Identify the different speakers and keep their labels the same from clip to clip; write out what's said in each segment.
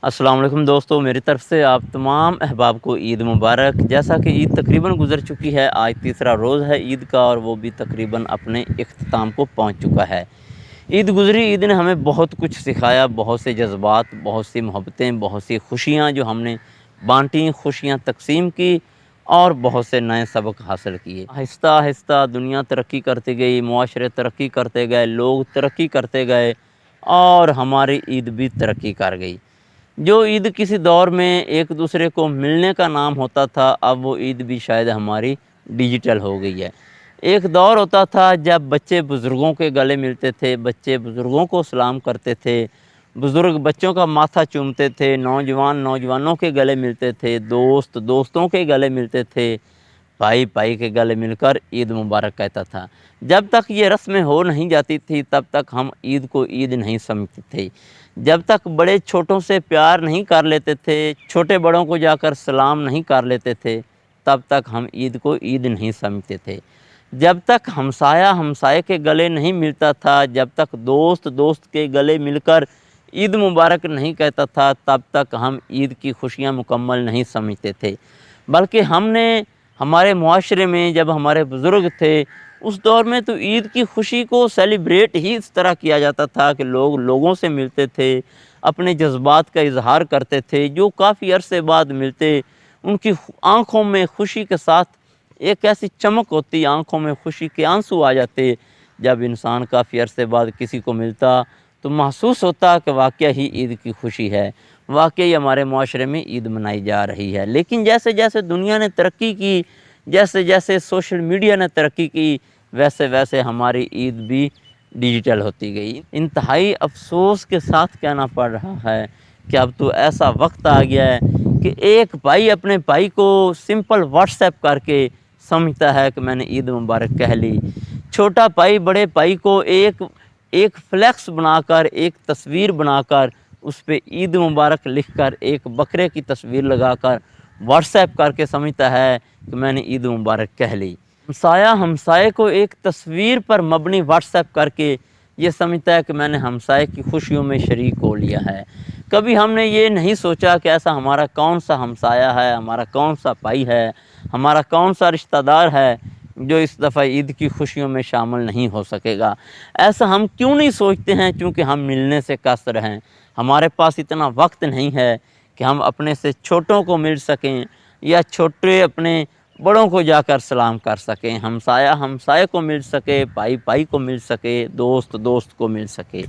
Speaker 1: السلام علیکم دوستو، میری طرف سے آپ تمام احباب کو عید مبارک۔ جیسا کہ عید تقریباً گزر چکی ہے، آج تیسرا روز ہے عید کا اور وہ بھی تقریباً اپنے اختتام کو پہنچ چکا ہے۔ عید گزری، عید نے ہمیں بہت کچھ سکھایا، بہت سے جذبات، بہت سی محبتیں، بہت سی خوشیاں جو ہم نے بانٹیں، خوشیاں تقسیم کی اور بہت سے نئے سبق حاصل کیے۔ آہستہ آہستہ دنیا ترقی کرتی گئی، معاشرے ترقی کرتے گئے، لوگ ترقی کرتے گئے اور ہماری عید بھی ترقی کر گئی۔ جو عید کسی دور میں ایک دوسرے کو ملنے کا نام ہوتا تھا، اب وہ عید بھی شاید ہماری ڈیجیٹل ہو گئی ہے۔ ایک دور ہوتا تھا جب بچے بزرگوں کے گلے ملتے تھے، بچے بزرگوں کو سلام کرتے تھے، بزرگ بچوں کا ماتھا چومتے تھے، نوجوان نوجوانوں کے گلے ملتے تھے، دوست دوستوں کے گلے ملتے تھے، بھائی بھائی کے گلے مل کر عید مبارک کہتا تھا۔ جب تک یہ رسمیں ہو نہیں جاتی تھی تب تک ہم عید کو عید نہیں سمجھتے تھے۔ جب تک بڑے چھوٹوں سے پیار نہیں کر لیتے تھے، چھوٹے بڑوں کو جا کر سلام نہیں کر لیتے تھے، تب تک ہم عید کو عید نہیں سمجھتے تھے۔ جب تک ہمسایہ ہمسائے کے گلے نہیں ملتا تھا، جب تک دوست دوست کے گلے مل کر عید مبارک نہیں کہتا تھا، تب تک ہم عید کی خوشیاں مکمل نہیں سمجھتے تھے۔ بلکہ ہم نے ہمارے معاشرے میں جب ہمارے بزرگ تھے، اس دور میں تو عید کی خوشی کو سیلیبریٹ ہی اس طرح کیا جاتا تھا کہ لوگ لوگوں سے ملتے تھے، اپنے جذبات کا اظہار کرتے تھے۔ جو کافی عرصے بعد ملتے، ان کی آنکھوں میں خوشی کے ساتھ ایک ایسی چمک ہوتی، آنکھوں میں خوشی کے آنسو آ جاتے۔ جب انسان کافی عرصے بعد کسی کو ملتا تو محسوس ہوتا کہ واقعہ ہی عید کی خوشی ہے، واقعی ہمارے معاشرے میں عید منائی جا رہی ہے۔ لیکن جیسے جیسے دنیا نے ترقی کی، جیسے جیسے سوشل میڈیا نے ترقی کی، ویسے ویسے ہماری عید بھی ڈیجیٹل ہوتی گئی۔ انتہائی افسوس کے ساتھ کہنا پڑ رہا ہے کہ اب تو ایسا وقت آ گیا ہے کہ ایک بھائی اپنے بھائی کو سمپل واٹس ایپ کر کے سمجھتا ہے کہ میں نے عید مبارک کہہ لی۔ چھوٹا بھائی بڑے بھائی کو ایک فلیکس بنا کر، ایک تصویر بنا کر، اس پہ عید مبارک لکھ کر، ایک بکرے کی تصویر لگا کر واٹس ایپ کر کے سمجھتا ہے کہ میں نے عید مبارک کہہ لی۔ ہمسایہ ہمسائے کو ایک تصویر پر مبنی واٹس ایپ کر کے یہ سمجھتا ہے کہ میں نے ہمسائے کی خوشیوں میں شریک ہو لیا ہے۔ کبھی ہم نے یہ نہیں سوچا کہ ایسا ہمارا کون سا ہمسایہ ہے، ہمارا کون سا بھائی ہے، ہمارا کون سا رشتہ دار ہے جو اس دفعہ عید کی خوشیوں میں شامل نہیں ہو سکے گا۔ ایسا ہم کیوں نہیں سوچتے ہیں؟ کیونکہ ہم ملنے سے قاصر ہیں، ہمارے پاس اتنا وقت نہیں ہے کہ ہم اپنے سے چھوٹوں کو مل سکیں یا چھوٹے اپنے بڑوں کو جا کر سلام کر سکیں، ہمسایہ ہمسائے کو مل سکے، بھائی بھائی کو مل سکے، دوست دوست کو مل سکے۔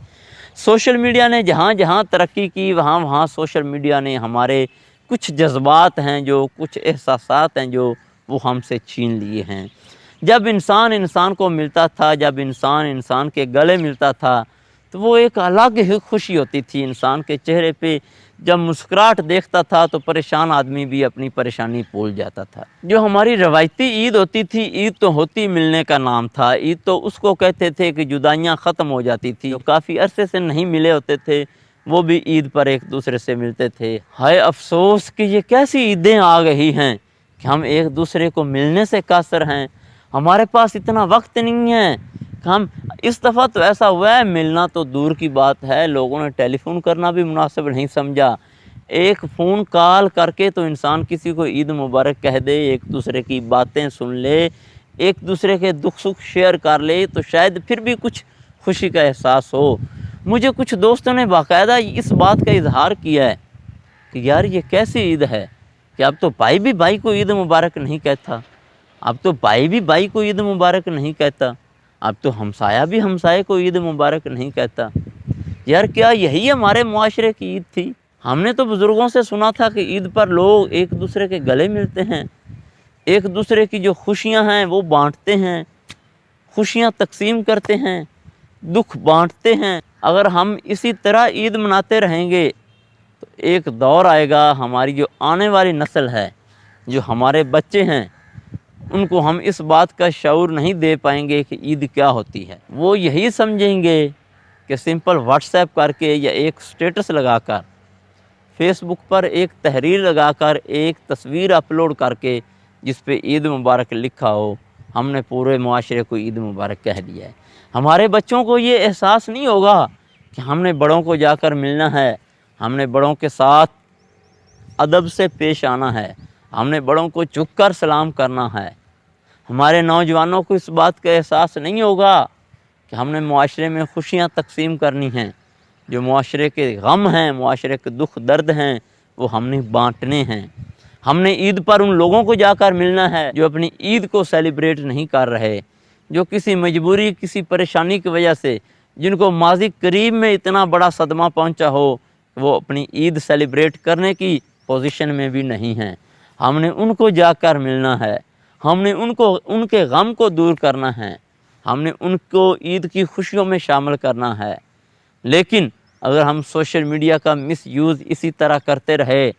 Speaker 1: سوشل میڈیا نے جہاں جہاں ترقی کی، وہاں وہاں سوشل میڈیا نے ہمارے کچھ جذبات ہیں، جو کچھ احساسات ہیں جو وہ ہم سے چھین لیے ہیں۔ جب انسان انسان کو ملتا تھا، جب انسان انسان کے گلے ملتا تھا تو وہ ایک الگ ہی خوشی ہوتی تھی انسان کے چہرے پہ۔ جب مسکراہٹ دیکھتا تھا تو پریشان آدمی بھی اپنی پریشانی بھول جاتا تھا۔ جو ہماری روایتی عید ہوتی تھی، عید تو ہوتی ملنے کا نام تھا، عید تو اس کو کہتے تھے کہ جدائیاں ختم ہو جاتی تھی۔ جو کافی عرصے سے نہیں ملے ہوتے تھے وہ بھی عید پر ایک دوسرے سے ملتے تھے۔ ہائے افسوس کہ یہ کیسی عیدیں آ گئی ہیں کہ ہم ایک دوسرے کو ملنے سے قاصر ہیں، ہمارے پاس اتنا وقت نہیں ہے کہ ہم اس دفعہ تو ایسا ہوا ہے، ملنا تو دور کی بات ہے، لوگوں نے ٹیلی فون کرنا بھی مناسب نہیں سمجھا۔ ایک فون کال کر کے تو انسان کسی کو عید مبارک کہہ دے، ایک دوسرے کی باتیں سن لے، ایک دوسرے کے دکھ سکھ شیئر کر لے تو شاید پھر بھی کچھ خوشی کا احساس ہو۔ مجھے کچھ دوستوں نے باقاعدہ اس بات کا اظہار کیا ہے کہ یار یہ کیسی عید ہے کہ اب تو بھائی بھی بھائی کو عید مبارک نہیں کہتا، اب تو بھائی بھی بھائی کو عید مبارک نہیں کہتا، اب تو ہمسایہ بھی ہمسائے کو عید مبارک نہیں کہتا۔ یار کیا یہی ہمارے معاشرے کی عید تھی؟ ہم نے تو بزرگوں سے سنا تھا کہ عید پر لوگ ایک دوسرے کے گلے ملتے ہیں، ایک دوسرے کی جو خوشیاں ہیں وہ بانٹتے ہیں، خوشیاں تقسیم کرتے ہیں، دکھ بانٹتے ہیں۔ اگر ہم اسی طرح عید مناتے رہیں گے تو ایک دور آئے گا، ہماری جو آنے والی نسل ہے، جو ہمارے بچے ہیں، ان کو ہم اس بات کا شعور نہیں دے پائیں گے کہ عید کیا ہوتی ہے۔ وہ یہی سمجھیں گے کہ سمپل واٹس ایپ کر کے یا ایک سٹیٹس لگا کر، فیس بک پر ایک تحریر لگا کر، ایک تصویر اپلوڈ کر کے جس پہ عید مبارک لکھا ہو، ہم نے پورے معاشرے کو عید مبارک کہہ دیا ہے۔ ہمارے بچوں کو یہ احساس نہیں ہوگا کہ ہم نے بڑوں کو جا کر ملنا ہے، ہم نے بڑوں کے ساتھ ادب سے پیش آنا ہے، ہم نے بڑوں کو جھک کر سلام کرنا ہے۔ ہمارے نوجوانوں کو اس بات کا احساس نہیں ہوگا کہ ہم نے معاشرے میں خوشیاں تقسیم کرنی ہیں، جو معاشرے کے غم ہیں، معاشرے کے دکھ درد ہیں، وہ ہم نے بانٹنے ہیں۔ ہم نے عید پر ان لوگوں کو جا کر ملنا ہے جو اپنی عید کو سیلیبریٹ نہیں کر رہے، جو کسی مجبوری، کسی پریشانی کی وجہ سے، جن کو ماضی قریب میں اتنا بڑا صدمہ پہنچا ہو، وہ اپنی عید سیلیبریٹ کرنے کی پوزیشن میں بھی نہیں ہیں۔ ہم نے ان کو جا کر ملنا ہے، ہم نے ان کے غم کو دور کرنا ہے، ہم نے ان کو عید کی خوشیوں میں شامل کرنا ہے۔ لیکن اگر ہم سوشل میڈیا کا مس یوز اسی طرح کرتے رہے،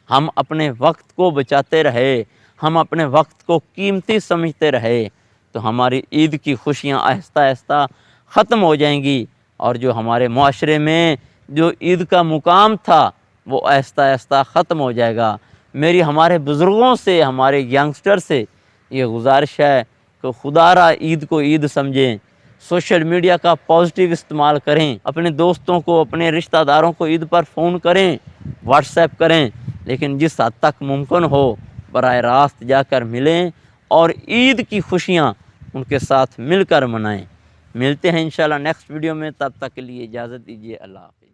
Speaker 1: ہم اپنے وقت کو بچاتے رہے، ہم اپنے وقت کو قیمتی سمجھتے رہے، تو ہماری عید کی خوشیاں آہستہ آہستہ ختم ہو جائیں گی، اور جو ہمارے معاشرے میں جو عید کا مقام تھا وہ آہستہ آہستہ ختم ہو جائے گا۔ میری ہمارے بزرگوں سے، ہمارے ینگسٹر سے یہ گزارش ہے کہ خدا را عید کو عید سمجھیں، سوشل میڈیا کا پازیٹیو استعمال کریں، اپنے دوستوں کو، اپنے رشتہ داروں کو عید پر فون کریں، واٹس ایپ کریں، لیکن جس حد تک ممکن ہو براہ راست جا کر ملیں اور عید کی خوشیاں ان کے ساتھ مل کر منائیں۔ ملتے ہیں انشاءاللہ نیکسٹ ویڈیو میں، تب تک کے لیے اجازت دیجیے، اللہ حافظ۔